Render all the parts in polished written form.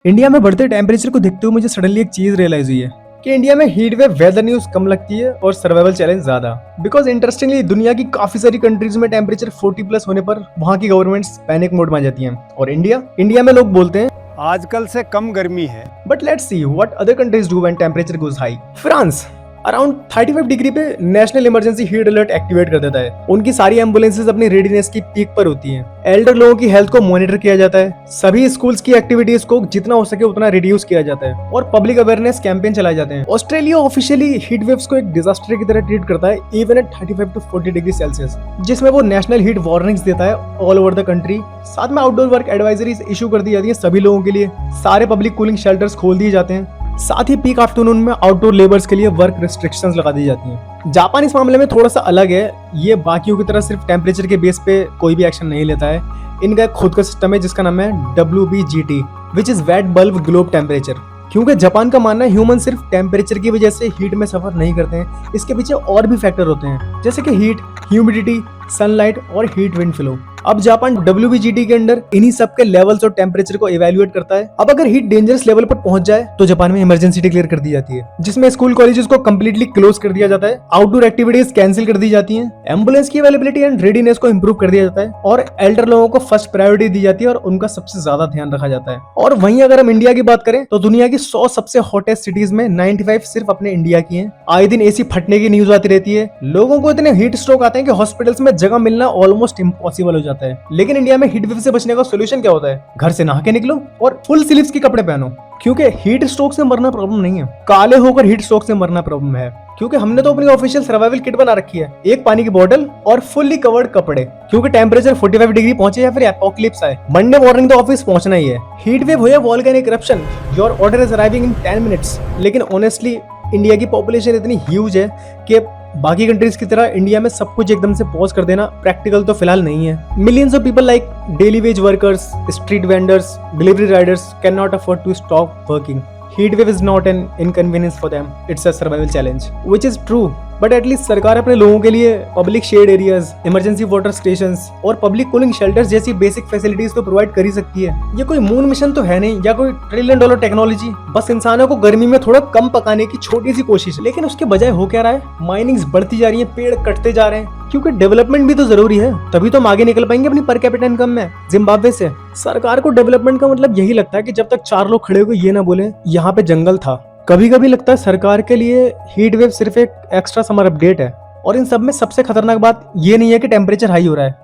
India में बढ़ते temperature को देखते हुए मुझे सडनली एक चीज रियलाइज हुई है कि इंडिया में हीट वेव वेदर न्यूज कम लगती है और सर्वाइवल चैलेंज ज्यादा। बिकॉज इंटरेस्टिंगली दुनिया की काफी सारी कंट्रीज में टेम्परेचर 40 प्लस होने पर वहां की गवर्नमेंट्स पैनिक मोड में आ जाती हैं, और इंडिया में लोग बोलते हैं आजकल से कम गर्मी है। But let's see what other countries do when temperature goes high. France around 35 degree पे national emergency heat alert activate कर देता है। उनकी सारी एम्बुलेंसेज अपनी रेडीनेस की पीक पर होती हैं। एल्डर लोगों की हेल्थ को मॉनिटर किया जाता है। सभी स्कूल्स की एक्टिविटीज को जितना हो सके उतना रिड्यूस किया जाता है और पब्लिक अवेयरनेस कैंपेन चलाए जाते हैं। ऑस्ट्रेलिया ऑफिशियली हीट वेव्स को एक डिजास्टर की तरह ट्रीट करता है, even at 35 to 40 degree Celsius, जिसमें वो नेशनल हीट वार्निंग्स देता है ऑल ओवर द कंट्री। साथ में आउटडोर वर्क एडवाइजरीज इशू कर दी जाती है सभी लोगों के लिए। सारे पब्लिक कूलिंग शेल्टर्स खोल दिए जाते हैं। साथ ही पीक आफ्टरनून में आउटडोर लेबर्स के लिए वर्क रिस्ट्रिक्शंस लगा दी जाती हैं। जापान इस मामले में थोड़ा सा अलग है। ये बाकियों की तरह सिर्फ टेम्परेचर के बेस पे कोई भी एक्शन नहीं लेता है। इनका एक खुद का सिस्टम है जिसका नाम है WBGT, which is wet bulb globe temperature. क्योंकि जापान का मानना है ह्यूमन सिर्फ टेम्परेचर की वजह से हीट में सफर नहीं करते हैं, इसके पीछे और भी फैक्टर होते हैं जैसे कि हीट, ह्यूमिडिटी, सनलाइट और हीट विंड फ्लो। अब जापान WBGT के अंडर इन्हीं सब के लेवल्स और टेम्परेचर को इवैल्यूएट करता है। अब अगर हीट डेंजरस लेवल पर पहुंच जाए तो जापान में इमरजेंसी डिक्लेयर कर दी जाती है, जिसमें स्कूल कॉलेजेस को कंप्लीटली क्लोज कर दिया जाता है। आउटडोर एक्टिविटीज कैंसिल कर दी जाती हैं। एम्बुलेंस की अवेलेबिलिटी एंड रेडीनेस को इंप्रूव कर दिया जाता है और एल्डर लोगों को फर्स्ट प्रायोरिटी दी जाती है और उनका सबसे ज्यादा ध्यान रखा जाता है। और वहीं अगर हम इंडिया की बात करें तो दुनिया की 100 सबसे हॉटेस्ट सिटीज में 95 सिर्फ अपने इंडिया की हैं। आए दिन एसी फटने की न्यूज आती रहती है। लोगों को इतने हीट स्ट्रोक आते हैं कि हॉस्पिटल्स में जगह मिलना ऑलमोस्ट इम्पॉसिबल हो जाता है। लेकिन इंडिया में हीट वेव से बचने का सोल्यूशन क्या होता है? घर से नहा के निकलो और फुल स्लीव्स के कपड़े पहनो, क्योंकि हीट स्ट्रोक से मरना प्रॉब्लम नहीं है, काले होकर हीट स्ट्रोक से मरना प्रॉब्लम है। क्योंकि हमने तो अपनी ऑफिशियल सर्वाइवल किट बना रखी है, एक पानी की बोतल और फुल्ली कवर्ड कपड़े। क्योंकि टेम्परेचर 45 डिग्री पहुंचे या फिर एपोकलिप्स आए, मंडे मॉर्निंग तो ऑफिस पहुंचना ही है। हीट वेव हो या volcanic eruption, your order is arriving in 10 minutes. लेकिन ऑनेस्टली इंडिया की पॉपुलेशन इतनी ह्यूज है कि बाकी कंट्रीज की तरह इंडिया में सब कुछ एकदम से पॉज कर देना प्रैक्टिकल तो फिलहाल नहीं है। Millions of people like daily wage workers, street vendors, delivery riders can not afford to stop working. Heat wave is not an inconvenience for them, it's a survival challenge, which is true. But at least सरकार अपने लोगों के लिए public shed areas, emergency water stations और public cooling shelters जैसी basic facilities तो provide कर ही सकती है। ये कोई मून मिशन तो है नहीं या कोई $1 ट्रिलियन टेक्नोलॉजी, बस इंसानों को गर्मी में थोड़ा कम पकाने की छोटी सी कोशिश। लेकिन उसके बजाय हो क्या रहा है? माइनिंग्स बढ़ती जा रही है, पेड़ कटते जा रहे हैं, क्योंकि डेवलपमेंट भी तो जरूरी है, तभी तो हम आगे निकल पाएंगे अपनी पर कैपिटा इनकम में। जिम्बाब्वे से सरकार को डेवलपमेंट का मतलब यही लगता है कि जब तक 4 लोग खड़े होकर ये ना बोले यहाँ पे जंगल था। कभी कभी लगता है सरकार के लिए हीट वेव सिर्फ एक एक्स्ट्रा समर अपडेट है। और इन सब में सबसे खतरनाक बात ये नहीं है कि टेम्परेचर हाई हो रहा है,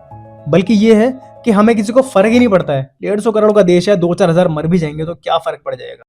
बल्कि ये है कि हमें किसी को फर्क ही नहीं पड़ता है। 150 करोड़ का देश है, 2-4 हजार मर भी जाएंगे तो क्या फर्क पड़ जाएगा।